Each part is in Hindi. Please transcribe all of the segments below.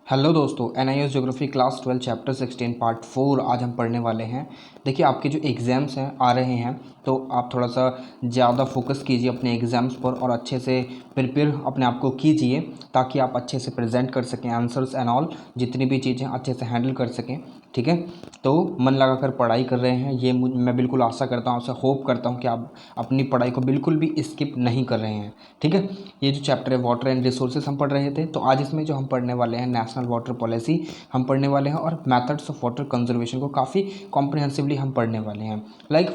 हेलो दोस्तों, NIS geography class 12 chapter 16 part 4 आज हम पढ़ने वाले हैं। देखिए, आपके जो एग्ज़ाम्स हैं आ रहे हैं, तो आप थोड़ा सा ज़्यादा फोकस कीजिए अपने एग्ज़ाम्स पर और अच्छे से प्रिपेयर अपने आप को कीजिए ताकि आप अच्छे से प्रेजेंट कर सकें, आंसर्स एंड ऑल जितनी भी चीज़ें अच्छे से हैंडल कर सकें। ठीक है, तो मन लगाकर पढ़ाई कर रहे हैं, ये मैं बिल्कुल आशा करता हूँ, आपसे होप करता हूँ कि आप अपनी पढ़ाई को बिल्कुल भी स्किप नहीं कर रहे हैं। ठीक है, ये जो चैप्टर है वाटर एंड रिसोर्सेज हम पढ़ रहे थे, तो आज इसमें जो हम पढ़ने वाले हैं नेशनल वाटर पॉलिसी हम पढ़ने वाले हैं और मेथड्स ऑफ वाटर कंजर्वेशन को काफ़ी कॉम्प्रिहेंसिवली हम पढ़ने वाले हैं।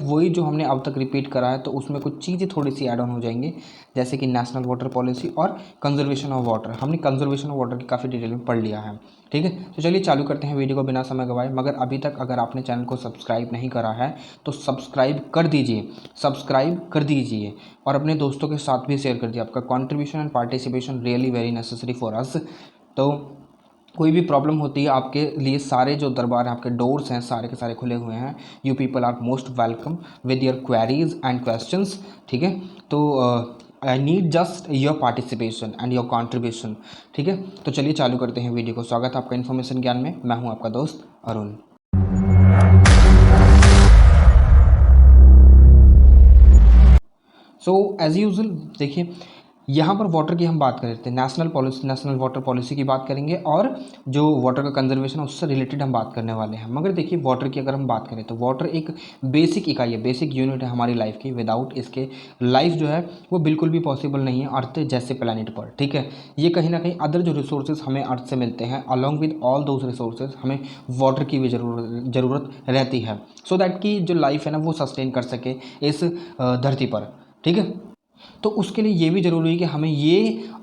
वही जो हमने अब तक रिपीट करा है, तो उसमें कुछ चीज़ें थोड़ी सी ऐड ऑन हो जाएंगे, जैसे कि नेशनल वाटर पॉलिसी और कंजर्वेशन ऑफ वाटर। हमने कंजर्वेशन ऑफ वाटर की काफ़ी डिटेल में पढ़ लिया है। ठीक है, तो चलिए चालू करते हैं वीडियो को बिना समय गवाए। मगर अभी तक अगर आपने चैनल को सब्सक्राइब नहीं करा है तो सब्सक्राइब कर दीजिए और अपने दोस्तों के साथ भी शेयर कर दीजिए। आपका contribution and participation really very necessary for us. तो कोई भी प्रॉब्लम होती है, आपके लिए सारे जो दरबार हैं, आपके डोर्स हैं, सारे के सारे खुले हुए हैं। You people are most welcome with your queries and questions. ठीक है, तो I need just your participation and your contribution. ठीक है, तो चलिए चालू करते हैं वीडियो को। स्वागत है आपका इन्फॉर्मेशन ज्ञान में। मैं हूं आपका दोस्त अरुण। सो एज यूजुअल देखिए, यहाँ पर वाटर की हम बात कर रहे थे, नेशनल वाटर पॉलिसी की बात करेंगे और जो वाटर का कंजर्वेशन है उससे रिलेटेड हम बात करने वाले हैं। मगर देखिए, वाटर की अगर हम बात करें तो वाटर एक बेसिक इकाई है, बेसिक यूनिट है हमारी लाइफ की। विदाउट इसके लाइफ जो है वो बिल्कुल भी पॉसिबल नहीं है अर्थ जैसे प्लानिट पर। ठीक है, ये कहीं ना कहीं अदर जो रिसोर्सेज हमें अर्थ से मिलते हैं, along with all those resources हमें वाटर की भी ज़रूरत रहती है, सो दैट कि जो लाइफ है ना वो सस्टेन कर सके इस धरती पर। ठीक है, तो उसके लिए ये भी ज़रूरी है कि हमें ये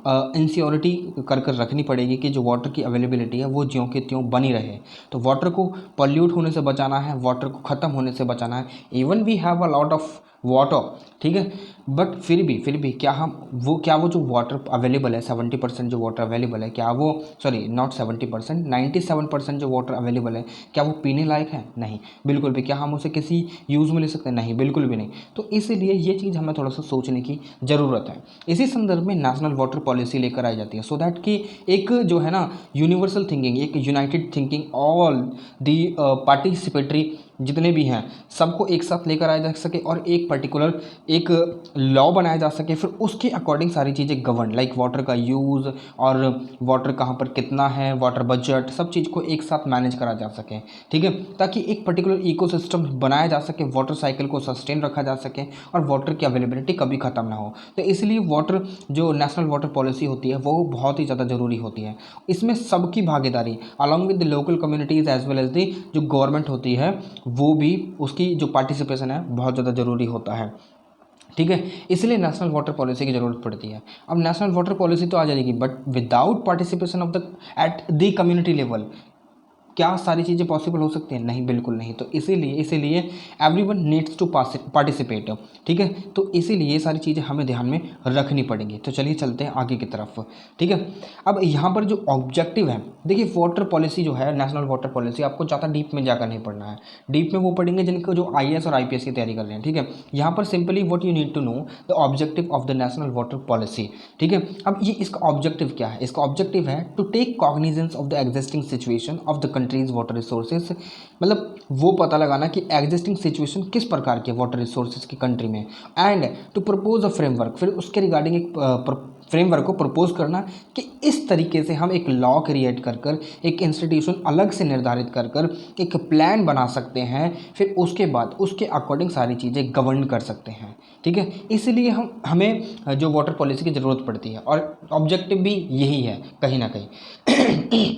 इंश्योरिटी कर कर रखनी पड़ेगी कि जो वाटर की अवेलेबिलिटी है वो ज्यों के त्यों बनी रहे। तो वाटर को पॉल्यूट होने से बचाना है, वाटर को ख़त्म होने से बचाना है। Even we have a lot of water, ठीक है, बट फिर भी क्या वो जो वाटर अवेलेबल है, 70% जो वाटर अवेलेबल है, क्या वो, सॉरी नॉट 70%, 97% जो वाटर अवेलेबल है, क्या वो पीने लायक है? नहीं, बिल्कुल भी। क्या हम उसे किसी यूज़ में ले सकते हैं? नहीं, बिल्कुल भी नहीं। तो इसीलिए ये चीज़ हमें थोड़ा सा सोचने की ज़रूरत है। इसी संदर्भ में नेशनल वाटर पॉलिसी लेकर आई जाती है, सो दैट कि एक जो है ना यूनिवर्सल थिंकिंग, एक United thinking, all the participatory जितने भी हैं सबको एक साथ लेकर आया जा सके और एक पर्टिकुलर एक लॉ बनाया जा सके, फिर उसके अकॉर्डिंग सारी चीज़ें गवर्न, लाइक वाटर का यूज़ और वाटर कहाँ पर कितना है, वाटर बजट, सब चीज़ को एक साथ मैनेज करा जा सके। ठीक है, ताकि एक पर्टिकुलर इकोसिस्टम बनाया जा सके, वाटर साइकिल को सस्टेन रखा जा सके और वाटर की अवेलेबिलिटी कभी ख़त्म ना हो। तो इसलिए वाटर जो नेशनल वाटर पॉलिसी होती है वो बहुत ही ज़्यादा ज़रूरी होती है। इसमें सबकी भागीदारी along with the local communities as well as the जो गवर्नमेंट होती है, वो भी उसकी जो पार्टिसिपेशन है बहुत ज़्यादा ज़रूरी होता है। ठीक है, इसलिए नेशनल वाटर पॉलिसी की ज़रूरत पड़ती है। अब नेशनल वाटर पॉलिसी तो आ जाएगी, but without participation of the at the community level क्या सारी चीज़ें पॉसिबल हो सकती हैं? नहीं, बिल्कुल नहीं। तो इसीलिए एवरीवन नीड्स टू पार्टिसिपेट। ठीक है, तो इसीलिए ये सारी चीज़ें हमें ध्यान में रखनी पड़ेंगी। तो चलिए चलते हैं आगे की तरफ। ठीक है, अब यहाँ पर जो ऑब्जेक्टिव है, देखिए वाटर पॉलिसी जो है, नेशनल वाटर पॉलिसी, आपको ज़्यादा डीप में जाकर नहीं पढ़ना है। डीप में वो पढ़ेंगे जिनको जो आईएएस और आईपीएस की तैयारी कर रहे हैं। ठीक है, यहाँ पर simply what you need to know the objective of the national water policy. ठीक है, अब ये इसका ऑब्जेक्टिव क्या है? इसका ऑब्जेक्टिव है to take cognizance of the existing situation of the country's water resources. मतलब वो पता लगाना कि एग्जिस्टिंग सिचुएशन किस प्रकार की वाटर रिसोर्सेज की कंट्री में, and to propose a framework, फिर उसके रिगार्डिंग एक फ्रेमवर्क को प्रपोज करना कि इस तरीके से हम एक लॉ क्रिएट कर कर, एक इंस्टीट्यूशन अलग से निर्धारित कर कर एक प्लान बना सकते हैं, फिर उसके बाद उसके अकॉर्डिंग सारी चीज़ें गवर्न कर सकते हैं। ठीक है, इसलिए हमें जो वाटर पॉलिसी की ज़रूरत पड़ती है और ऑब्जेक्टिव भी यही है कहीं ना कहीं।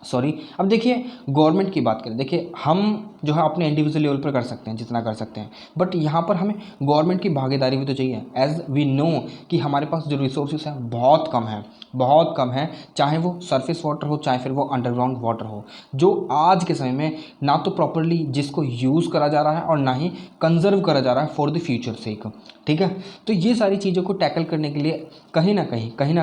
सॉरी, अब देखिए गवर्नमेंट की बात करें, देखिए हम जो है अपने इंडिविजुअल लेवल पर कर सकते हैं जितना कर सकते हैं, बट यहाँ पर हमें गवर्नमेंट की भागीदारी भी तो चाहिए। एज वी नो कि हमारे पास जो रिसोर्सेज हैं बहुत कम है, चाहे वो सरफेस वाटर हो, चाहे फिर वो अंडरग्राउंड वाटर हो, जो आज के समय में ना तो प्रॉपरली जिसको यूज़ करा जा रहा है और ना ही कंजर्व करा जा रहा है फॉर द फ्यूचर सेक। ठीक है, तो ये सारी चीज़ों को टैकल करने के लिए कहीं ना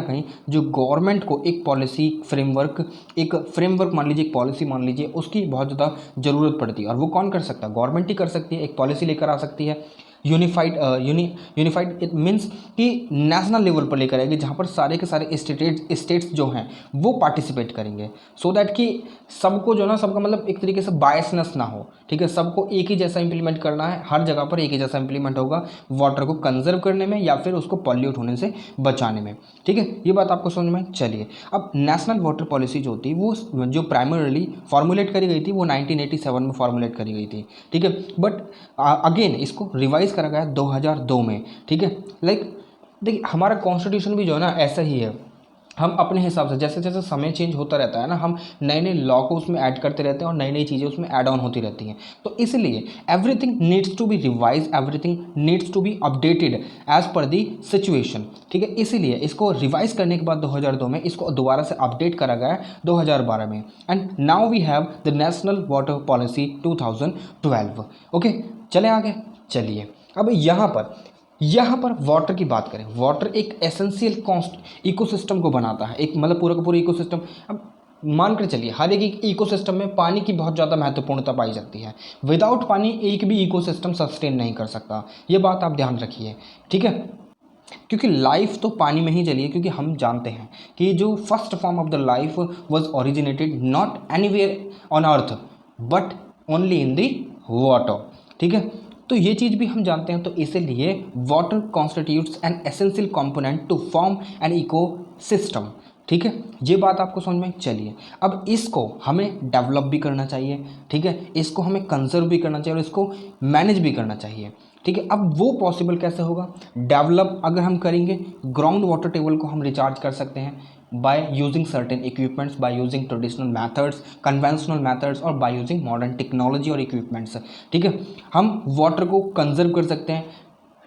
कहीं जो गवर्नमेंट को एक पॉलिसी फ्रेमवर्क मान लीजिए, एक पॉलिसी मान लीजिए, उसकी बहुत ज़्यादा ज़रूरत पड़ती है। और वो कौन कर सकता है? गवर्नमेंट ही कर सकती है। एक पॉलिसी लेकर आ सकती है, यूनिफाइड इट मीन्स कि नेशनल लेवल पर लेकर आएगी, जहाँ पर सारे के सारे स्टेट्स जो हैं वो पार्टिसिपेट करेंगे, सो दैट कि सबको जो ना, सबका मतलब एक तरीके से बायसनेस ना हो, ठीक है। सबको एक ही जैसा इंप्लीमेंट करना है, हर जगह पर एक ही जैसा इंप्लीमेंट होगा वाटर को कंजर्व करने में या फिर उसको पॉल्यूट होने से बचाने में, ठीक है। ये बात आपको समझ में। चलिए, अब नेशनल वाटर पॉलिसी जो होती है वो जो प्राइमरली फॉर्मुलेट करी गई थी वो 1987 में फॉर्मुलेट करी गई थी, ठीक है। बट अगेन इसको रिवाइज करा गया 2002 में, ठीक है। देखिए हमारा कॉन्स्टिट्यूशन भी जो है ना ऐसा ही है, हम अपने हिसाब से जैसे जैसे समय चेंज होता रहता है ना, हम नए नए लॉ को उसमें ऐड करते रहते हैं और नई नई चीज़ें उसमें ऐड ऑन होती रहती हैं। तो इसलिए everything needs to be revise, everything needs to be updated as per the situation, ठीक है। इसीलिए इसको रिवाइज करने के बाद 2002 में इसको दोबारा से अपडेट करा गया 2012 में, and now we have the national water policy 2012। Okay, चले आगे। चलिए, अब यहाँ पर वाटर की बात करें। वाटर एक एसेंशियल कॉन्स्ट इकोसिस्टम को बनाता है, एक मतलब पूरा का पूरा इकोसिस्टम। अब मान कर चलिए हर एक इकोसिस्टम में पानी की बहुत ज़्यादा महत्वपूर्णता पाई जाती है। विदाउट पानी एक भी इकोसिस्टम सस्टेन नहीं कर सकता, ये बात आप ध्यान रखिए, ठीक है। क्योंकि लाइफ तो पानी में ही चली है, क्योंकि हम जानते हैं कि जो first form of the life was originated not anywhere on earth but only in the water, ठीक है। तो ये चीज़ भी हम जानते हैं। तो इसीलिए water constitutes an essential component to form an ecosystem, ठीक है। ये बात आपको समझ में। चलिए, अब इसको हमें डेवलप भी करना चाहिए, ठीक है। इसको हमें कंजर्व भी करना चाहिए और इसको मैनेज भी करना चाहिए, ठीक है। अब वो पॉसिबल कैसे होगा? डेवलप अगर हम करेंगे, ग्राउंड वाटर टेबल को हम रिचार्ज कर सकते हैं by using certain equipments, by using traditional methods, conventional methods, और बाय यूजिंग मॉडर्न टेक्नोलॉजी और इक्विपमेंट्स, ठीक है। हम वाटर को कंजर्व कर सकते हैं।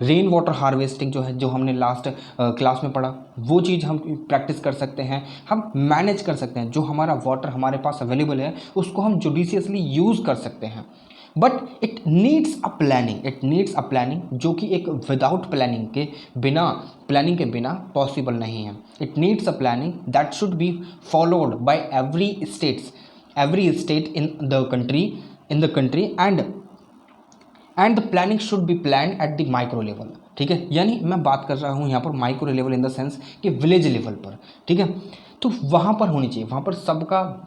रेन वाटर हार्वेस्टिंग जो है, जो हमने लास्ट क्लास में पढ़ा, वो चीज़ हम प्रैक्टिस कर सकते हैं। हम मैनेज कर सकते हैं, जो हमारा वाटर हमारे पास अवेलेबल है उसको हम जुडिशियसली यूज़ कर सकते हैं। But it needs a planning, जो कि एक विदाउट प्लानिंग के बिना पॉसिबल नहीं है। It needs a planning that should be followed by every state in the country and the planning should be plan at the micro level, ठीक है। यानी मैं बात कर रहा हूँ यहाँ पर micro level in the sense कि विलेज लेवल पर, ठीक है। तो वहाँ पर होनी चाहिए, वहाँ पर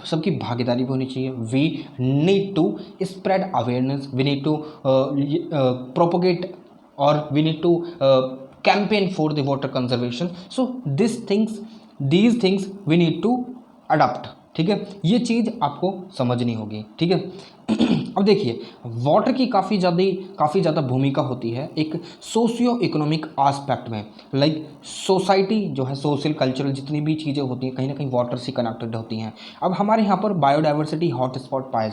सबकी भागीदारी भी होनी चाहिए। We need to spread awareness, we need to propagate, और we need to campaign for the water conservation. So these things we need to adopt, ठीक है। ये चीज़ आपको समझनी होगी, ठीक है। अब देखिए, वाटर की काफ़ी ज़्यादा भूमिका होती है एक सोशियो इकोनॉमिक आस्पेक्ट में। लाइक सोसाइटी जो है, सोशल कल्चरल जितनी भी चीज़ें होती हैं कहीं ना कहीं वाटर से कनेक्टेड होती हैं। अब हमारे यहाँ पर बायोडाइवर्सिटी हॉटस्पॉट पाई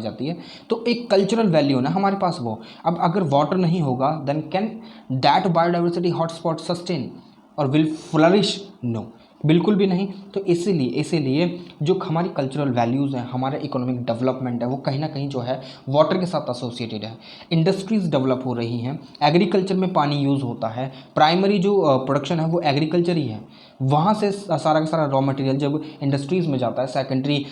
जाती है, तो एक कल्चरल वैल्यू ना हमारे पास वो। अब अगर वाटर नहीं होगा then can that biodiversity hotspot sustain और विल फ्लरिश? नो, बिल्कुल भी नहीं। तो इसीलिए जो हमारी कल्चरल वैल्यूज़ हैं, हमारा इकोनॉमिक डेवलपमेंट है, वो कहीं ना कहीं जो है वाटर के साथ एसोसिएटेड है। इंडस्ट्रीज़ डेवलप हो रही हैं, एग्रीकल्चर में पानी यूज़ होता है, प्राइमरी जो प्रोडक्शन है वो एग्रीकल्चर ही है। वहाँ से सारा का सारा रॉ मटेरियल जब इंडस्ट्रीज़ में जाता है, सेकेंडरी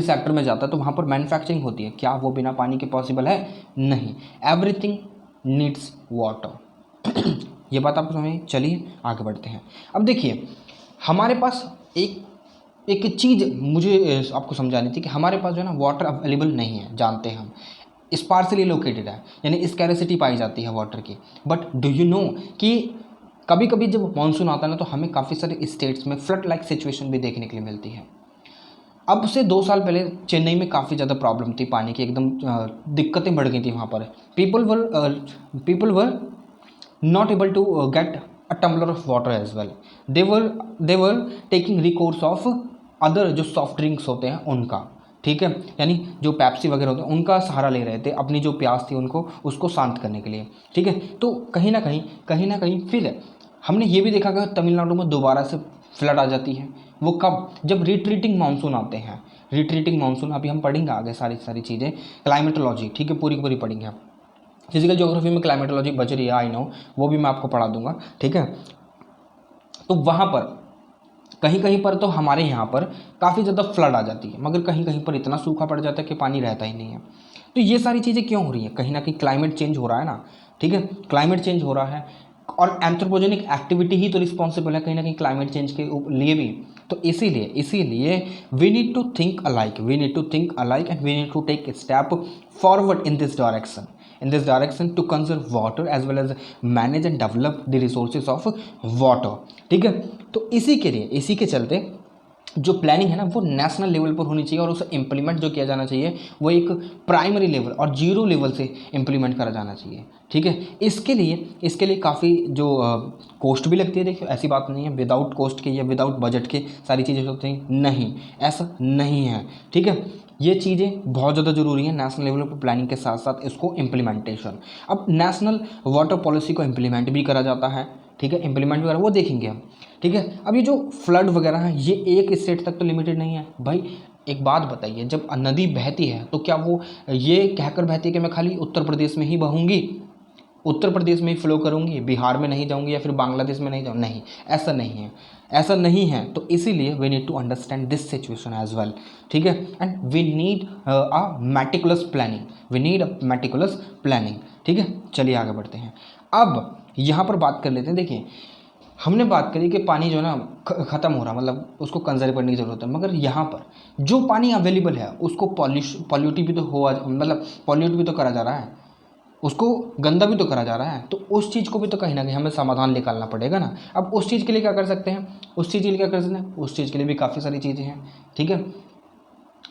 सेक्टर में जाता है, तो वहाँ पर मैन्युफैक्चरिंग होती है। क्या वो बिना पानी के पॉसिबल है? नहीं। Everything needs water. ये बात आपको समझ। चलिए आगे बढ़ते हैं। अब देखिए, हमारे पास एक चीज़ मुझे आपको समझानी थी कि हमारे पास जो है ना वाटर अवेलेबल नहीं है, जानते हैं हम, स्पार्सली लोकेटेड है, यानी स्कैरसिटी पाई जाती है वाटर की। बट डू यू नो कि कभी कभी जब मानसून आता है ना, तो हमें काफ़ी सारे स्टेट्स में फ्लड लाइक सिचुएशन भी देखने के लिए मिलती है। अब से 2 साल पहले चेन्नई में काफ़ी ज़्यादा प्रॉब्लम थी पानी की, एकदम दिक्कतें बढ़ गई थी वहाँ पर। People were not able to get a tumbler of water as well. They were taking recourse of other जो सॉफ्ट ड्रिंक्स होते हैं उनका, ठीक है। यानी जो पेप्सी वगैरह होते हैं उनका सहारा ले रहे थे, अपनी जो प्यास थी उसको शांत करने के लिए, ठीक है। तो कहीं ना कहीं फिर हमने ये भी देखा कि तमिलनाडु में दोबारा से फ्लड आ जाती है। वो कब? जब रिट्रीटिंग मानसून आते हैं। रिट्रीटिंग मानसून अभी हम पढ़ेंगे आगे, सारी चीज़ें क्लाइमेटोलॉजी, ठीक है, पूरी की पूरी पढ़ेंगे आप। फिजिकल ज्योग्राफी में क्लाइमेटोलॉजी बच रही है, आई नो, वो भी मैं आपको पढ़ा दूंगा, ठीक है। तो वहाँ पर कहीं पर तो हमारे यहाँ पर काफ़ी ज़्यादा फ्लड आ जाती है, मगर कहीं पर इतना सूखा पड़ जाता है कि पानी रहता ही नहीं है। तो ये सारी चीज़ें क्यों हो रही हैं? कहीं ना कहीं क्लाइमेट चेंज हो रहा है ना, ठीक है, क्लाइमेट चेंज हो रहा है और एंथ्रोपोजेनिक एक्टिविटी ही तो रिस्पॉन्सिबल है कहीं ना कहीं क्लाइमेट चेंज के लिए भी। तो इसीलिए we need to think alike, we need to think alike and we need to take step forward in this direction to conserve water as well as manage and develop the resources of water, ठीक है। तो इसी के चलते जो प्लानिंग है ना वो नेशनल लेवल पर होनी चाहिए और उसे इम्प्लीमेंट जो किया जाना चाहिए वो एक प्राइमरी लेवल और जीरो लेवल से इम्प्लीमेंट करा जाना चाहिए, ठीक है। इसके लिए काफ़ी जो कॉस्ट भी लगती है। देखिए ऐसी बात नहीं है विदाउट कॉस्ट के या विदाउट बजट के सारी चीज़ें होती हैं, नहीं, ऐसा नहीं है, ठीक है। ये चीज़ें बहुत ज़्यादा ज़रूरी हैं नेशनल लेवल पर प्लानिंग के साथ साथ इसको इम्प्लीमेंटेशन। अब नेशनल वाटर पॉलिसी को इम्प्लीमेंट भी करा जाता है, ठीक है, इम्प्लीमेंट वगैरह वो देखेंगे हम, ठीक है। अब ये जो फ्लड वगैरह है ये एक स्टेट तक तो लिमिटेड नहीं है भाई। एक बात बताइए, जब नदी बहती है तो क्या वो ये कहकर बहती है कि मैं खाली उत्तर प्रदेश में ही बहूँगी, उत्तर प्रदेश में ही फ्लो करूँगी, बिहार में नहीं जाऊँगी या फिर बांग्लादेश में नहीं जाऊँ? नहीं, ऐसा नहीं है, ऐसा नहीं है। तो इसीलिए we need to understand this situation as well, ठीक है। And we need a meticulous planning, we need a meticulous planning, ठीक है। चलिए आगे बढ़ते हैं। अब यहाँ पर बात कर लेते हैं। देखिए हमने बात करी कि पानी जो है ना ख़त्म हो रहा, मतलब उसको कंजर्व करने की ज़रूरत है, मगर यहाँ पर जो पानी अवेलेबल है उसको पॉल्यूट भी तो हुआ, मतलब पॉल्यूट भी तो करा जा रहा है, उसको गंदा भी तो करा जा रहा है। तो उस चीज़ को भी तो कहीं ना कहीं हमें समाधान निकालना पड़ेगा ना। अब उस चीज़ के लिए क्या कर सकते हैं, उस चीज़ के लिए क्या कर सकते हैं, उस चीज़ के लिए भी काफ़ी सारी चीज़ें हैं, ठीक है।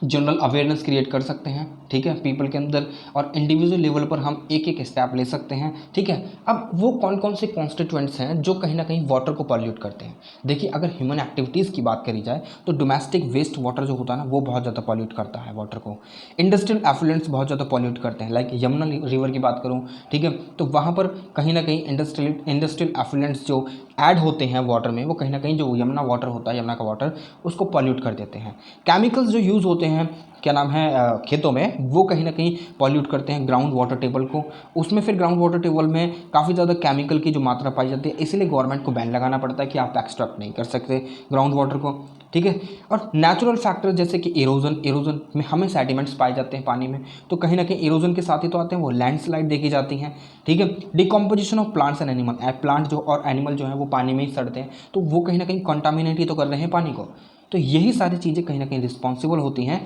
जनरल अवेयरनेस क्रिएट कर सकते हैं, ठीक है, पीपल के अंदर, और इंडिविजुअल लेवल पर हम एक एक स्टेप ले सकते हैं, ठीक है। अब वो कौन कौन से कॉन्स्टिट्यूएंट्स हैं जो कहीं ना कहीं वाटर को पॉल्यूट करते हैं? देखिए अगर ह्यूमन एक्टिविटीज़ की बात करी जाए तो डोमेस्टिक वेस्ट वाटर जो होता है ना वो बहुत ज़्यादा पॉल्यूट करता है वाटर को। इंडस्ट्रियल एफ्लुएंट्स बहुत ज़्यादा पॉल्यूट करते हैं, लाइक यमुना रिवर की बात करूँ, ठीक है, तो वहाँ पर कहीं ना कहीं इंडस्ट्रियल एफ्लुएंट्स जो ऐड होते हैं वाटर में वो कहीं ना कहीं जो यमुना वाटर होता है, यमुना का वाटर, उसको पॉल्यूट कर देते हैं। केमिकल्स जो यूज़ होते हैं क्या नाम है खेतों में, वो कहीं ना कहीं पॉल्यूट करते हैं ग्राउंड वाटर टेबल को। उसमें फिर ग्राउंड वाटर टेबल में काफ़ी ज़्यादा केमिकल की जो मात्रा पाई जाती है, इसीलिए गवर्नमेंट को बैन लगाना पड़ता है कि आप एक्सट्रैक्ट नहीं कर सकते ग्राउंड वाटर को, ठीक है। और नेचुरल फैक्टर जैसे कि एरोजन में हमें सेडिमेंट्स पाए जाते हैं पानी में, तो कहीं ना कहीं एरोजन के साथ ही तो आते हैं वो लैंडस्लाइड देखी जाती हैं, ठीक है। Decomposition of plants and animal, plant जो और एनिमल जो है वो पानी में ही सड़ते हैं, तो वो कहीं ना कहीं कंटामिनेट ही तो कर रहे हैं पानी को। तो यही सारी चीज़ें कहीं ना कहीं रिस्पॉन्सिबल होती हैं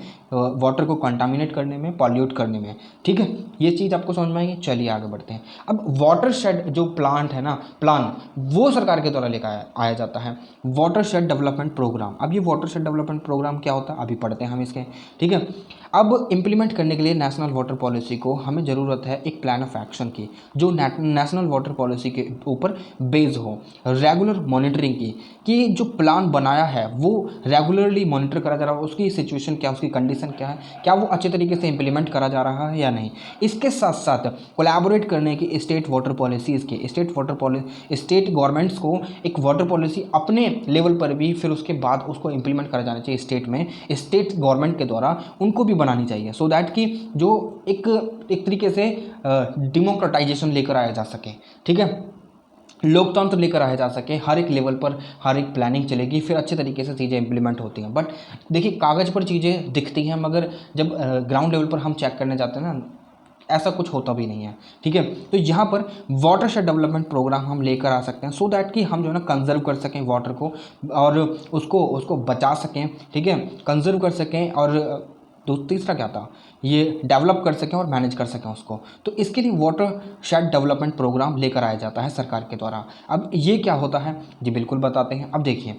वाटर को कंटामिनेट करने में, पॉल्यूट करने में, ठीक है। ये चीज़ आपको समझ में आएगी। चलिए आगे बढ़ते हैं। अब वाटर शेड जो प्लान वो सरकार के द्वारा लेकर आया जाता है, वाटर शेड डेवलपमेंट प्रोग्राम। अब ये वाटर शेड डेवलपमेंट प्रोग्राम क्या होता है अभी पढ़ते हैं हम इसके, ठीक है। अब इम्प्लीमेंट करने के लिए नेशनल वाटर पॉलिसी को हमें ज़रूरत है एक प्लान ऑफ एक्शन की जो नेशनल वाटर पॉलिसी के ऊपर बेस हो, रेगुलर मॉनिटरिंग की, कि जो प्लान बनाया है वो रेगुलरली मॉनिटर करा जा रहा है, उसकी सिचुएशन क्या, उसकी कंडीशन क्या है, क्या वो अच्छे तरीके से इंप्लीमेंट करा जा रहा है या नहीं। इसके साथ साथ कोलैबोरेट करने की स्टेट वाटर पॉलिसीज़ के, स्टेट गवर्नमेंट्स को एक वाटर पॉलिसी अपने लेवल पर भी फिर उसके बाद उसको इंप्लीमेंट करा जाना चाहिए स्टेट में, स्टेट गवर्नमेंट के द्वारा उनको भी बनानी चाहिए, सो दैट कि जो एक तरीके से डेमोक्रेटाइजेशन लेकर आया जा सके, ठीक है, लोकतंत्र लेकर आया जा सके, हर एक लेवल पर हर एक प्लानिंग चलेगी, फिर अच्छे तरीके से चीज़ें इंप्लीमेंट होती हैं। बट देखिए कागज़ पर चीज़ें दिखती हैं, मगर जब ग्राउंड लेवल पर हम चेक करने जाते हैं ना, ऐसा कुछ होता भी नहीं है, ठीक है। तो यहाँ पर वाटर शेड डेवलपमेंट प्रोग्राम हम लेकर आ सकते हैं, सो दैट कि हम जो है ना कंजर्व कर सकें वाटर को और उसको बचा सकें, ठीक है, कंजर्व कर सकें, और तीसरा क्या था, ये डेवलप कर सकें और मैनेज कर सकें उसको। तो इसके लिए वाटर शेड डेवलपमेंट प्रोग्राम लेकर आया जाता है सरकार के द्वारा। अब ये क्या होता है जी, बिल्कुल बताते हैं। अब देखिए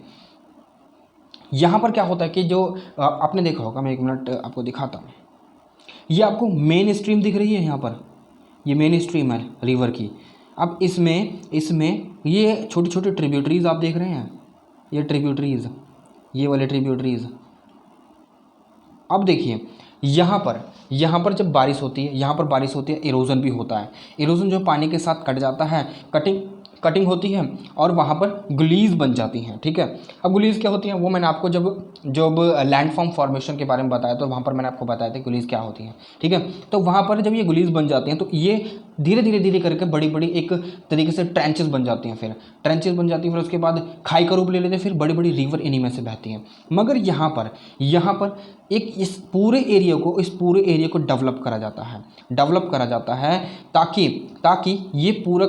यहाँ पर क्या होता है कि जो आपने देखा होगा, मैं एक मिनट आपको दिखाता हूँ। ये आपको मेन स्ट्रीम दिख रही है, यहाँ पर ये मेन स्ट्रीम है रिवर की। अब इसमें ये छोटे छोटे ट्रिब्यूटरीज आप देख रहे हैं, ये ट्रिब्यूटरीज, ये वाले ट्रिब्यूटरीज। अब देखिए यहाँ पर जब बारिश होती है, यहाँ पर बारिश होती है, इरोजन भी होता है। इरोजन जो पानी के साथ कट जाता है, कटिंग कटिंग होती है और वहाँ पर गुलीज बन जाती हैं, ठीक है। अब गुलीज क्या होती हैं वो मैंने आपको जब लैंडफॉर्म फॉर्मेशन के बारे में बताया तो वहाँ पर मैंने आपको बताया था गुलीज क्या होती हैं, ठीक है। तो वहाँ पर जब ये गुलीज बन जाती हैं तो ये धीरे धीरे करके बड़ी बड़ी एक तरीके से ट्रेंचेस बन जाती हैं, फिर ट्रेंचेस बन जाती हैं, फिर उसके बाद खाई का रूप ले लेते हैं, फिर बड़ी बड़ी रिवर इन्हीं में से बहती हैं। मगर यहाँ पर एक इस पूरे एरिया को डेवलप करा जाता है ताकि ये पूरा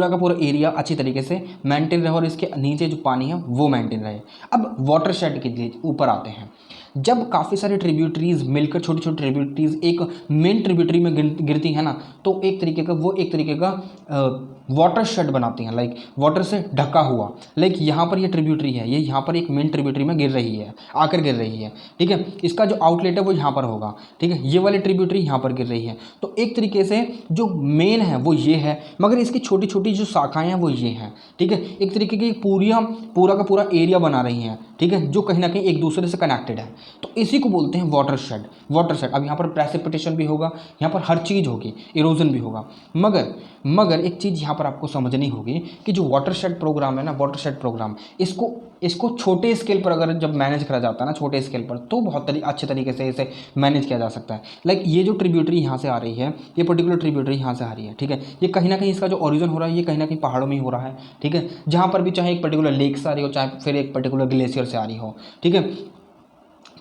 का पूरा एरिया अच्छी तरीके से मेंटेन रहे और इसके नीचे जो पानी है वो मेंटेन रहे। अब वाटरशेड के लिए ऊपर आते हैं। जब काफ़ी सारी ट्रिब्यूटरीज मिलकर छोटी छोटी ट्रिब्यूटरीज एक मेन ट्रिब्यूटरी में गिरती है ना, तो एक तरीके का वाटरशेड बनाती हैं, लाइक वाटर से ढका हुआ। लाइक यहाँ पर ये ट्रिब्यूटरी है, ये यहाँ पर एक मेन ट्रिब्यूटरी में गिर रही है, ठीक है। इसका जो आउटलेट है वो यहाँ पर होगा, ठीक है। ये वाली ट्रिब्यूटरी यहाँ पर गिर रही है, तो एक तरीके से जो मेन है वो ये है, मगर इसकी छोटी छोटी जो शाखाएं हैं वो ये हैं, ठीक है। एक तरीके की पूरा का पूरा एरिया बना रही हैं, ठीक है, जो कहीं ना कहीं एक दूसरे से कनेक्टेड है। तो इसी को बोलते हैं वाटरशेड। अब यहाँ पर प्रेसिपिटेशन भी होगा, यहाँ पर हर चीज़ होगी, इरोजन भी होगा। मगर एक चीज़ यहाँ पर आपको समझनी होगी कि जो वाटरशेड प्रोग्राम है ना, वाटरशेड प्रोग्राम इसको छोटे स्केल पर अगर जब मैनेज करा जाता है ना, छोटे स्केल पर, तो बहुत अच्छे तरीके से इसे मैनेज किया जा सकता है। लाइक ये जो ट्रिब्यूटरी यहाँ से आ रही है, ये पर्टिकुलर ट्रिब्यूटरी यहाँ से आ रही है, ठीक है। ये कहीं ना कहीं इसका जो ओरिजिन हो रहा है ये कहीं ना कहीं पहाड़ों में ही हो रहा है, ठीक है। जहाँ पर भी चाहे एक पर्टिकुलर लेक से आ रही हो, चाहे फिर एक पर्टिकुलर ग्लेशियर से आ रही हो, ठीक है।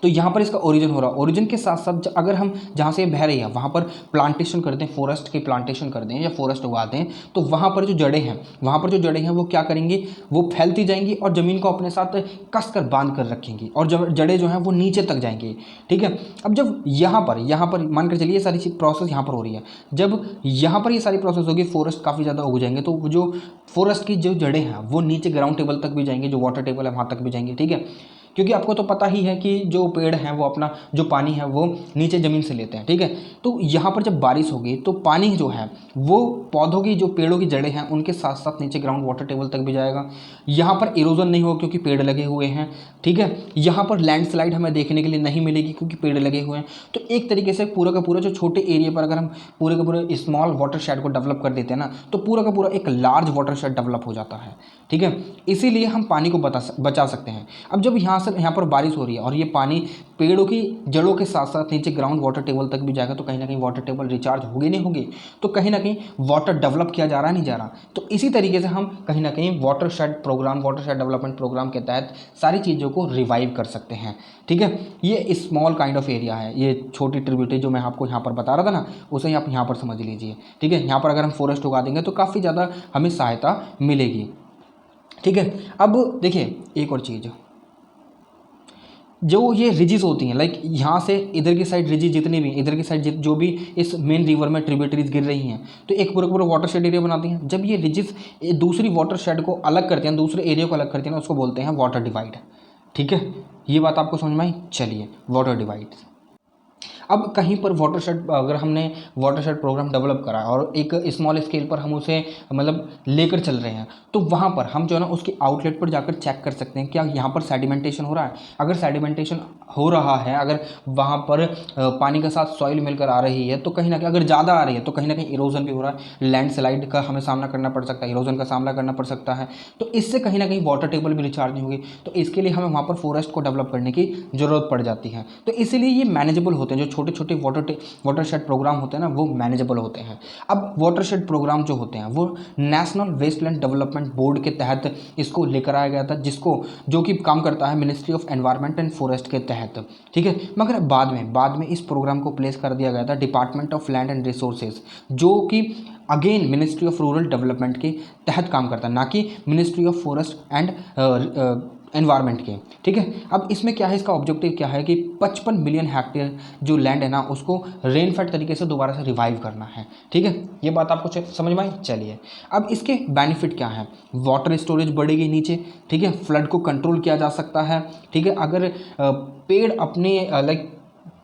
तो यहाँ पर इसका ओरिजिन हो रहा है। ओरिजिन के साथ साथ अगर हम जहाँ से बह रही है वहाँ पर प्लांटेशन कर दें, फॉरेस्ट की प्लांटेशन कर दें या फॉरेस्ट उगा दें, तो वहाँ पर जो जड़ें हैं वो क्या करेंगी, वो फैलती जाएंगी और ज़मीन को अपने साथ कस कर बांध कर रखेंगी और जड़ें जो हैं वो नीचे तक जाएंगी, ठीक है। अब जब यहाँ पर मान कर चलिए ये सारी प्रोसेस यहाँ पर हो रही है, जब यहाँ पर ये सारी प्रोसेस होगी, फॉरेस्ट काफ़ी ज़्यादा उग जाएंगे, तो जो फॉरेस्ट की जो जड़ें हैं वो नीचे ग्राउंड टेबल तक भी जाएंगी, जो वाटर टेबल है वहाँ तक भी जाएंगी, ठीक है। क्योंकि आपको तो पता ही है कि जो पेड़ हैं वो अपना जो पानी है वो नीचे ज़मीन से लेते हैं, ठीक है। तो यहाँ पर जब बारिश होगी तो पानी जो है वो पौधों की, जो पेड़ों की जड़ें हैं उनके साथ साथ नीचे ग्राउंड वाटर टेबल तक भी जाएगा। यहाँ पर इरोजन नहीं होगा क्योंकि पेड़ लगे हुए हैं, ठीक है। यहाँ पर लैंडस्लाइड हमें देखने के लिए नहीं मिलेगी क्योंकि पेड़ लगे हुए हैं। तो एक तरीके से पूरा का पूरा जो छोटे एरिया पर अगर हम पूरे का पूरा स्मॉल वाटर शेड को डेवलप कर देते हैं ना, तो पूरा का पूरा एक लार्ज वाटर शेड डेवलप हो जाता है, ठीक है। इसीलिए हम पानी को बचा सकते हैं। अब जब यहाँ पर बारिश हो रही है और ये पानी पेड़ों की जड़ों के साथ साथ नीचे ग्राउंड वाटर टेबल तक भी जाएगा, तो कहीं ना कहीं वाटर टेबल रिचार्ज होगी नहीं होगी, तो कहीं ना कहीं वाटर डेवलप किया जा रहा नहीं जा रहा। तो इसी तरीके से हम कहीं ना कहीं वाटरशेड डेवलपमेंट प्रोग्राम के तहत सारी चीज़ों को रिवाइव कर सकते हैं, ठीक है। ये स्मॉल काइंड ऑफ एरिया है, ये छोटी ट्रिब्यूटरी जो मैं आपको यहाँ पर बता रहा था ना, उसे आप यहाँ पर समझ लीजिए, ठीक है। यहाँ पर अगर हम फॉरेस्ट उगा देंगे तो काफ़ी ज़्यादा हमें सहायता मिलेगी, ठीक है। अब देखिए एक और चीज़, जो ये रिजिस होती हैं, लाइक यहाँ से इधर की साइड रिजिस जितनी भी, इधर की साइड जो भी इस मेन रिवर में ट्रिब्यूटरीज गिर रही हैं, तो एक पूरा वाटर शेड एरिया बनाती हैं। जब ये रिजिस दूसरी वाटर शेड को अलग करते हैं, दूसरे एरिया को अलग करते हैं, उसको बोलते हैं वाटर डिवाइड, ठीक है। ये बात आपको समझ में आई? चलिए, वाटर डिवाइड। अब कहीं पर वाटरशेड, अगर हमने वाटरशेड प्रोग्राम डेवलप करा और एक स्मॉल स्केल पर हम उसे मतलब लेकर चल रहे हैं, तो वहाँ पर हम जो है ना उसके आउटलेट पर जाकर चेक कर सकते हैं क्या यहाँ पर सेडिमेंटेशन हो रहा है। अगर सेडिमेंटेशन हो रहा है, अगर वहाँ पर पानी के साथ सॉइल मिलकर आ रही है, तो कहीं ना कहीं अगर ज़्यादा आ रही है तो कहीं ना कहीं इरोजन भी हो रहा है, लैंडस्लाइड का हमें सामना करना पड़ सकता है, इरोजन का सामना करना पड़ सकता है। तो इससे कहीं ना कहीं वाटर टेबल भी रिचार्ज नहीं होगी, तो इसके लिए हमें वहाँ पर फॉरेस्ट को डेवलप करने की ज़रूरत पड़ जाती है। तो इसीलिए ये मैनेजेबल होते हैं, जो छोटे छोटे वाटरशेड प्रोग्राम होते हैं ना, वो मैनेजेबल होते हैं। अब वाटरशेड प्रोग्राम जो होते हैं वो नेशनल वेस्टलैंड डेवलपमेंट बोर्ड के तहत इसको लेकर आया गया था, जो कि काम करता है ministry of environment and forest के तहत, ठीक है। मगर बाद में इस प्रोग्राम को प्लेस कर दिया गया था department of land and resources, जो कि again ministry of rural development के तहत काम करता है, ना कि ministry of forest and environment के, ठीक है। अब इसमें क्या है, इसका ऑब्जेक्टिव क्या है कि 55 मिलियन हेक्टेयर जो लैंड है ना उसको रेनफेड तरीके से दोबारा से रिवाइव करना है, ठीक है। ये बात आपको समझ में आई? चलिए, अब इसके बेनिफिट क्या है। वाटर स्टोरेज बढ़ेगी नीचे, ठीक है। फ्लड को कंट्रोल किया जा सकता है, ठीक है। अगर पेड़ अपने लाइक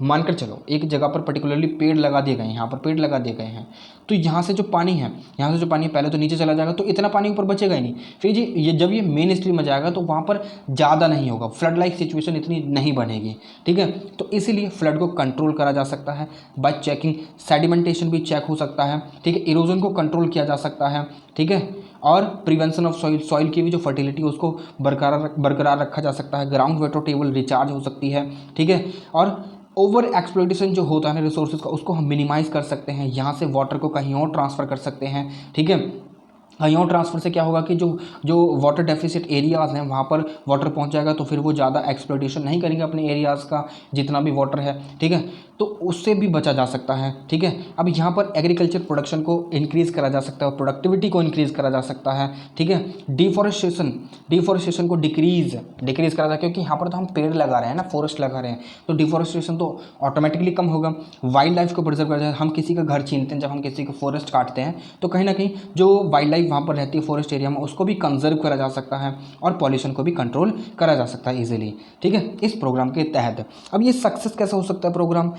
मानकर चलो एक जगह पर पर्टिकुलरली पेड़ लगा दिए गए हैं, यहाँ पर पेड़ लगा दिए गए हैं, तो यहाँ से जो पानी है, यहाँ से जो पानी है पहले तो नीचे चला जाएगा, तो इतना पानी ऊपर बचेगा ही नहीं। फिर जी ये जब ये मेन स्ट्रीम में जाएगा तो वहाँ पर ज़्यादा नहीं होगा, फ्लड लाइक सिचुएशन इतनी नहीं बनेगी, ठीक है। तो इसीलिए फ्लड को कंट्रोल करा जा सकता है बाय चेकिंग, सेडिमेंटेशन भी चेक हो सकता है, ठीक है, इरोजन को कंट्रोल किया जा सकता है, ठीक है, और प्रिवेंशन ऑफ सॉइल की भी जो फर्टिलिटी है उसको बरकरार रखा जा सकता है, ग्राउंड वाटर टेबल रिचार्ज हो सकती है, ठीक है, और ओवर एक्सप्लॉइटेशन जो होता है ना रिसोर्सेज का उसको हम मिनिमाइज कर सकते हैं, यहाँ से वाटर को कहीं और ट्रांसफ़र कर सकते हैं, ठीक है। कहीं और ट्रांसफ़र से क्या होगा कि जो वाटर डेफिसिट एरियाज़ हैं वहाँ पर वाटर पहुँच जाएगा, तो फिर वो ज़्यादा एक्सप्लॉइटेशन नहीं करेंगे अपने एरियाज़ का जितना भी वाटर है, ठीक है, तो उससे भी बचा जा सकता है, ठीक है। अब यहाँ पर एग्रीकल्चर प्रोडक्शन को इंक्रीज़ करा जा सकता है, प्रोडक्टिविटी को इंक्रीज़ करा जा सकता है, ठीक है। डिफॉरेस्टेशन को डिक्रीज़ करा जाए, क्योंकि यहाँ पर तो हम पेड़ लगा रहे हैं ना, फॉरेस्ट लगा रहे हैं, तो डिफॉरेस्टेशन तो ऑटोमेटिकली कम होगा। वाइल्ड लाइफ को प्रिजर्व करा जाए, हम किसी का घर छीनते हैं, जब हम किसी का फॉरेस्ट काटते हैं तो कहीं ना कहीं जो वाइल्ड लाइफ वहाँ पर रहती है फॉरेस्ट एरिया में उसको भी कंजर्व करा जा सकता है और पॉल्यूशन को भी कंट्रोल करा जा सकता है ईजिली, ठीक है, इस प्रोग्राम के तहत। अब ये सक्सेस कैसे हो सकता है प्रोग्राम?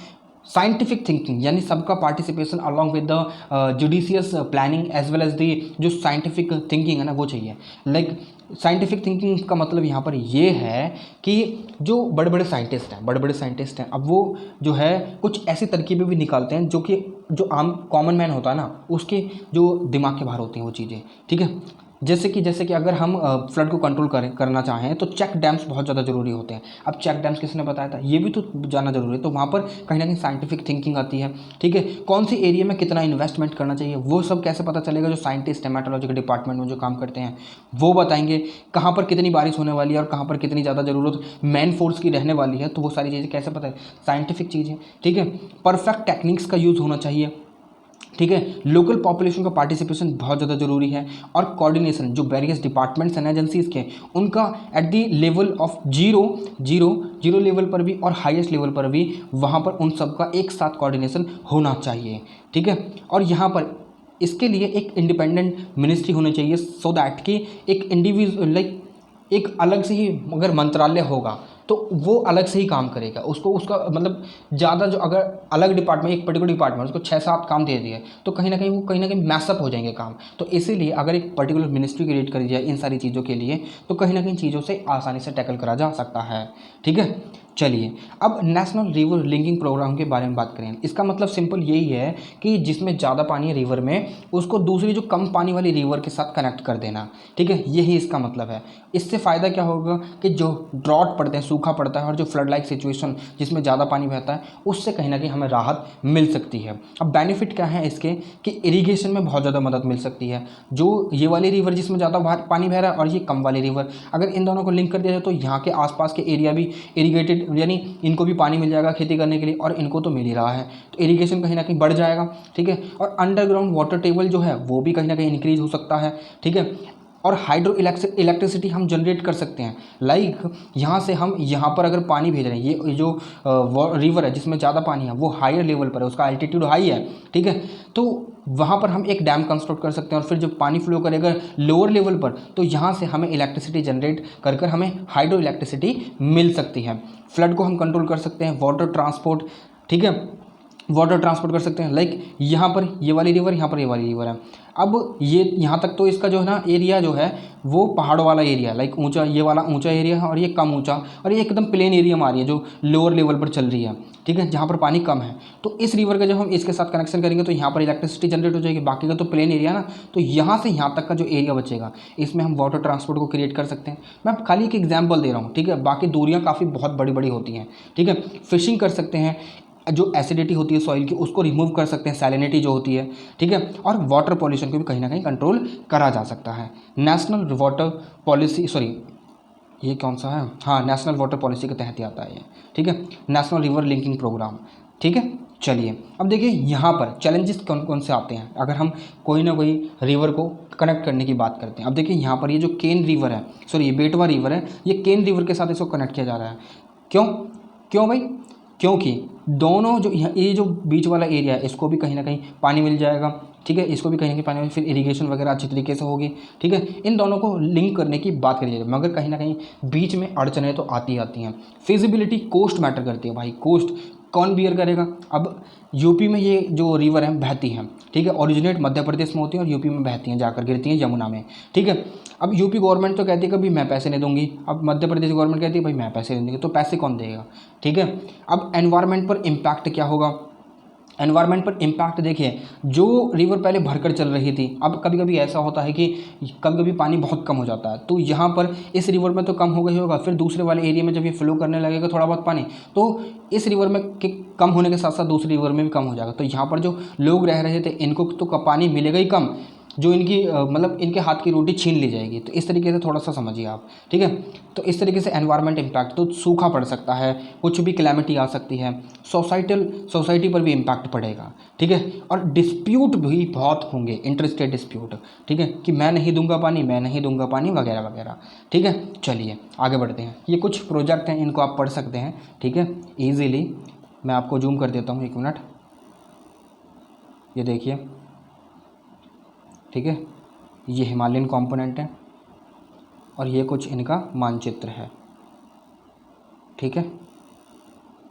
साइंटिफिक थिंकिंग, यानी सबका participation along with the judicious planning as well as the जो साइंटिफिक थिंकिंग है ना वो चाहिए। लाइक साइंटिफिक थिंकिंग का मतलब यहाँ पर ये है कि जो बड़े बड़े साइंटिस्ट हैं अब वो जो है कुछ ऐसी तरकीबें भी निकालते हैं जो आम कॉमन मैन होता है ना उसके जो दिमाग के बाहर होती हैं वो चीज़ें, ठीक है। जैसे कि अगर हम फ्लड को कंट्रोल करना चाहें तो चेक डैम्स बहुत ज़्यादा ज़रूरी होते हैं। अब चेक डैम्स किसने बताया था, ये भी तो जानना ज़रूरी है, तो वहाँ पर कहीं ना कहीं साइंटिफिक थिंकिंग आती है, ठीक है। कौन सी एरिया में कितना इन्वेस्टमेंट करना चाहिए वो सब कैसे पता चलेगा, जो साइंटिस्ट है मेट्रोलॉजिकल डिपार्टमेंट में जो काम करते हैं वो बताएंगे। कहाँ पर कितनी बारिश होने वाली है और कहाँ पर कितनी ज़्यादा ज़रूरत मैन फोर्स की रहने वाली है, तो वो सारी चीज़ें कैसे पता है, साइंटिफिक चीज़ें, ठीक है। परफेक्ट टेक्निक्स का यूज़ होना चाहिए, ठीक है। लोकल पॉपुलेशन का पार्टिसिपेशन बहुत ज़्यादा जरूरी है, और कोऑर्डिनेशन जो वेरियस डिपार्टमेंट्स एंड एजेंसीज के उनका at the level of zero level पर भी और हाईएस्ट लेवल पर भी वहाँ पर उन सब का एक साथ कोऑर्डिनेशन होना चाहिए, ठीक है। और यहाँ पर इसके लिए एक इंडिपेंडेंट मिनिस्ट्री होनी चाहिए, सो दैट कि एक इंडिविजुअल एक अलग से ही अगर मंत्रालय होगा तो वो अलग से ही काम करेगा, उसका मतलब ज़्यादा जो अगर अलग डिपार्टमेंट एक पर्टिकुलर डिपार्टमेंट उसको 6-7 काम दे दिए तो कहीं ना कहीं मैसअप हो जाएंगे काम। तो इसीलिए अगर एक पर्टिकुलर मिनिस्ट्री क्रिएट करी जाए इन सारी चीज़ों के लिए तो कहीं ना कहीं चीज़ों से आसानी से टैकल करा जा सकता है, ठीक है। चलिए अब नेशनल रिवर लिंकिंग प्रोग्राम के बारे में बात करें। इसका मतलब सिंपल यही है कि जिसमें ज़्यादा पानी है रिवर में उसको दूसरी जो कम पानी वाली रिवर के साथ कनेक्ट कर देना, ठीक है, यही इसका मतलब है। इससे फ़ायदा क्या होगा कि जो ड्रॉट पड़ते हैं, सूखा पड़ता है, और जो फ्लड लाइक सिचुएशन जिसमें ज़्यादा पानी बहता है उससे कहीं ना कहीं हमें राहत मिल सकती है। अब बेनिफिट क्या है इसके कि इरीगेशन में बहुत ज़्यादा मदद मिल सकती है। जो ये वाली रिवर जिसमें ज़्यादा पानी बह रहा है और ये कम वाली रिवर, अगर इन दोनों को लिंक कर दिया जाए तो यहाँ के आसपास के एरिया भी इरीगेटेड, यानी इनको भी पानी मिल जाएगा खेती करने के लिए, और इनको तो मिल ही रहा है, तो इरीगेशन कहीं ना कहीं बढ़ जाएगा, ठीक है। और अंडरग्राउंड वाटर टेबल जो है वो भी कहीं ना कहीं इंक्रीज हो सकता है, ठीक है। और हाइड्रो इलेक्ट्रिसिटी हम जनरेट कर सकते हैं। लाइक यहाँ से हम यहाँ पर अगर पानी भेज रहे हैं, ये जो रिवर है जिसमें ज़्यादा पानी है वो हायर लेवल पर है, उसका एल्टीट्यूड हाई है, ठीक है, तो वहाँ पर हम एक डैम कंस्ट्रक्ट कर सकते हैं, और फिर जब पानी फ्लो करेगा लोअर लेवल पर तो यहाँ से हमें इलेक्ट्रिसिटी जनरेट कर हमें हाइड्रो इलेक्ट्रिसिटी मिल सकती है। फ्लड को हम कंट्रोल कर सकते हैं, वाटर ट्रांसपोर्ट, ठीक है, वाटर ट्रांसपोर्ट कर सकते हैं। लाइक यहाँ पर ये वाली रिवर, यहाँ पर ये वाली रिवर है। अब ये यहाँ तक तो इसका जो है ना एरिया जो है वो पहाड़ों वाला एरिया, लाइक ऊंचा, ये वाला ऊंचा एरिया है और ये कम ऊंचा, और ये एकदम प्लेन एरिया में आ रही है जो लोअर लेवल पर चल रही है, ठीक है, जहाँ पर पानी कम है। तो इस रिवर का जब हम इसके साथ कनेक्शन करेंगे तो यहाँ पर इलेक्ट्रिसिटी जनरेट हो जाएगी, बाकी का तो प्लेन एरिया ना, तो यहाँ से यहाँ तक का जो एरिया बचेगा इसमें हम वाटर ट्रांसपोर्ट को क्रिएट कर सकते हैं। मैं खाली एक एग्जाम्पल दे रहा हूँ, ठीक है, बाकी दूरियाँ काफ़ी बहुत बड़ी बड़ी होती हैं, ठीक है। फिशिंग कर सकते हैं, जो एसिडिटी होती है सॉइल की उसको रिमूव कर सकते हैं, सैलिनिटी जो होती है, ठीक है। और वाटर पॉल्यूशन को भी कहीं ना कहीं कंट्रोल करा जा सकता है। नेशनल वाटर पॉलिसी, सॉरी ये कौन सा है, हाँ, नेशनल वाटर पॉलिसी के तहत ही आता है ये, ठीक है, नेशनल रिवर लिंकिंग प्रोग्राम, ठीक है। चलिए अब देखिए यहाँ पर चैलेंजेस कौन कौन से आते हैं अगर हम कोई ना कोई रिवर को कनेक्ट करने की बात करते हैं। अब देखिए यहाँ पर ये जो केन रिवर है, सॉरी ये बेटवा रिवर है, ये केन रिवर के साथ इसको कनेक्ट किया जा रहा है। क्यों भाई? क्योंकि दोनों जो ये जो बीच वाला एरिया है इसको भी कहीं ना कहीं पानी मिल जाएगा, ठीक है, इसको भी कहीं ना कहीं पानी, फिर इरिगेशन वगैरह अच्छी तरीके से होगी, ठीक है। इन दोनों को लिंक करने की बात करी जाए, मगर कहीं ना कहीं बीच में अड़चनें तो आती हैं। फिजिबिलिटी, कॉस्ट मैटर करती है भाई, कॉस्ट कौन बियर करेगा? अब यूपी में ये जो रिवर है बहती हैं, ठीक है, ओरिजिनेट मध्य प्रदेश में होती हैं और यूपी में बहती हैं, जाकर गिरती हैं यमुना में, ठीक है। अब यूपी गवर्नमेंट तो कहती है कि भाई मैं पैसे नहीं दूंगी, अब मध्य प्रदेश गवर्नमेंट कहती है भाई मैं पैसे नहीं दूंगी, तो पैसे कौन देगा, ठीक है। अब एनवायरनमेंट पर इम्पैक्ट क्या होगा? एनवायरनमेंट पर इम्पैक्ट देखिए, जो रिवर पहले भरकर चल रही थी, अब कभी कभी ऐसा होता है कि कभी कभी पानी बहुत कम हो जाता है, तो यहाँ पर इस रिवर में तो कम हो गई होगा, फिर दूसरे वाले एरिया में जब ये फ्लो करने लगेगा थोड़ा बहुत पानी, तो इस रिवर में के कम होने के साथ साथ दूसरी रिवर में भी कम हो जाएगा, तो यहाँ पर जो लोग रह रहे थे इनको तो पानी मिलेगा ही कम, जो इनकी मतलब इनके हाथ की रोटी छीन ली जाएगी। तो इस तरीके से थोड़ा सा समझिए आप, ठीक है। तो इस तरीके से एनवायरनमेंट इम्पैक्ट, तो सूखा पड़ सकता है, कुछ भी कैलेमिटी आ सकती है, सोसाइटी पर भी इम्पैक्ट पड़ेगा, ठीक है। और डिस्प्यूट भी बहुत होंगे, इंटरस्टेट डिस्प्यूट, ठीक है, कि मैं नहीं दूंगा पानी वगैरह वगैरह, ठीक है। चलिए आगे बढ़ते हैं। ये कुछ प्रोजेक्ट हैं, इनको आप पढ़ सकते हैं, ठीक है, ईजीली। मैं आपको जूम कर देता हूँ, 1 मिनट, ये देखिए, ठीक है, ये हिमालयन कंपोनेंट है और ये कुछ इनका मानचित्र है, ठीक है।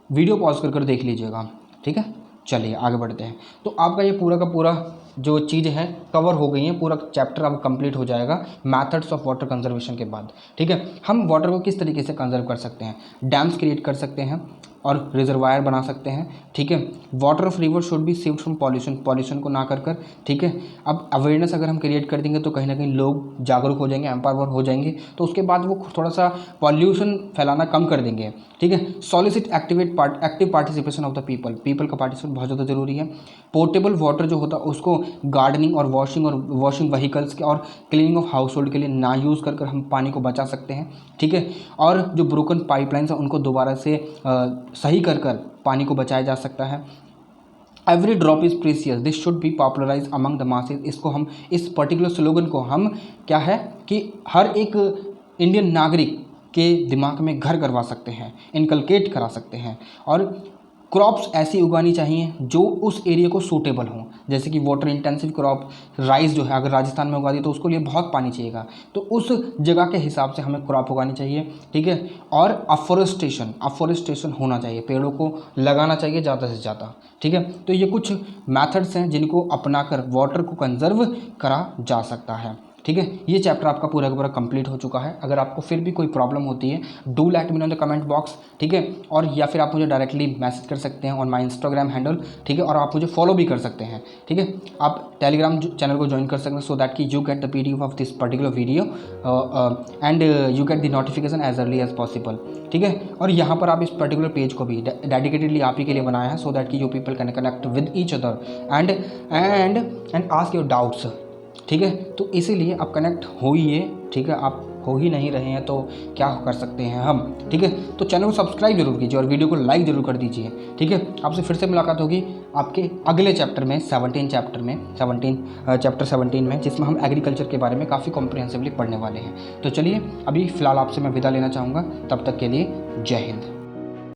वीडियो पॉज कर देख लीजिएगा, ठीक है। चलिए आगे बढ़ते हैं। तो आपका ये पूरा का पूरा जो चीज़ है कवर हो गई है, पूरा चैप्टर अब कंप्लीट हो जाएगा मेथड्स ऑफ वाटर कंजर्वेशन के बाद, ठीक है। हम वाटर को किस तरीके से कंजर्व कर सकते हैं? डैम्स क्रिएट कर सकते हैं और रिजर्वायर बना सकते हैं, ठीक है। Water of river should be saved from pollution को ना कर, ठीक है। अब अवेयरनेस अगर हम क्रिएट कर देंगे तो कहीं ना कहीं लोग जागरूक हो जाएंगे, एम्पावर हो जाएंगे, तो उसके बाद वो थोड़ा सा पॉल्यूशन फैलाना कम कर देंगे, ठीक है। Solicit active participation of the people का पार्टिसिपेशन बहुत ज़्यादा जरूरी है। पोर्टेबल वाटर जो होता है उसको गार्डनिंग और वॉशिंग व्हीकल्स के और क्लीनिंग ऑफ हाउस होल्ड के लिए ना यूज़ कर हम पानी को बचा सकते हैं, ठीक है। और जो ब्रोकन पाइपलाइंस हैं उनको दोबारा से सही कर पानी को बचाया जा सकता है। Every drop is precious, this should be popularize among the masses. इसको हम, इस पर्टिकुलर स्लोगन को हम क्या है कि हर एक इंडियन नागरिक के दिमाग में घर करवा सकते हैं, इनकलकेट करा सकते हैं। और क्रॉप्स ऐसी उगानी चाहिए जो उस एरिया को सूटेबल हों, जैसे कि वाटर इंटेंसिव क्रॉप, राइस जो है अगर राजस्थान में उगा दी तो उसको लिए बहुत पानी चाहिएगा, तो उस जगह के हिसाब से हमें क्रॉप उगानी चाहिए, ठीक है। और अफॉरेस्टेशन होना चाहिए, पेड़ों को लगाना चाहिए ज़्यादा से ज़्यादा, ठीक है। तो ये कुछ मैथड्स हैं जिनको अपनाकर वाटर को कंजर्व करा जा सकता है, ठीक है। ये चैप्टर आपका पूरा का पूरा कंप्लीट हो चुका है। अगर आपको फिर भी कोई प्रॉब्लम होती है, do let me know in the comment box, ठीक है। और या फिर आप मुझे डायरेक्टली मैसेज कर सकते हैं ऑन माय इंस्टाग्राम हैंडल, ठीक है। और आप मुझे फॉलो भी कर सकते हैं, ठीक है। आप टेलीग्राम चैनल को ज्वाइन कर सकते हैं, सो दैट कि you get the PDF of this particular video and you get the notification as early as possible, ठीक है। और यहाँ पर आप इस पर्टिकुलर पेज को भी डेडिकेटेडली आप ही के लिए बनाया है, सो दैट कि you people can connect with each other and ask your doubts, ठीक है। तो इसीलिए आप कनेक्ट होइए, ठीक है। आप हो ही नहीं रहे हैं तो क्या कर सकते हैं हम, ठीक है। तो चैनल को सब्सक्राइब जरूर कीजिए और वीडियो को लाइक जरूर कर दीजिए, ठीक है। आपसे फिर से मुलाकात होगी आपके अगले चैप्टर में, चैप्टर 17 में, जिसमें हम एग्रीकल्चर के बारे में काफ़ी कॉम्प्रिहेंसिवली पढ़ने वाले हैं। तो चलिए अभी फ़िलहाल आपसे मैं विदा लेना चाहूँगा, तब तक के लिए जय हिंद।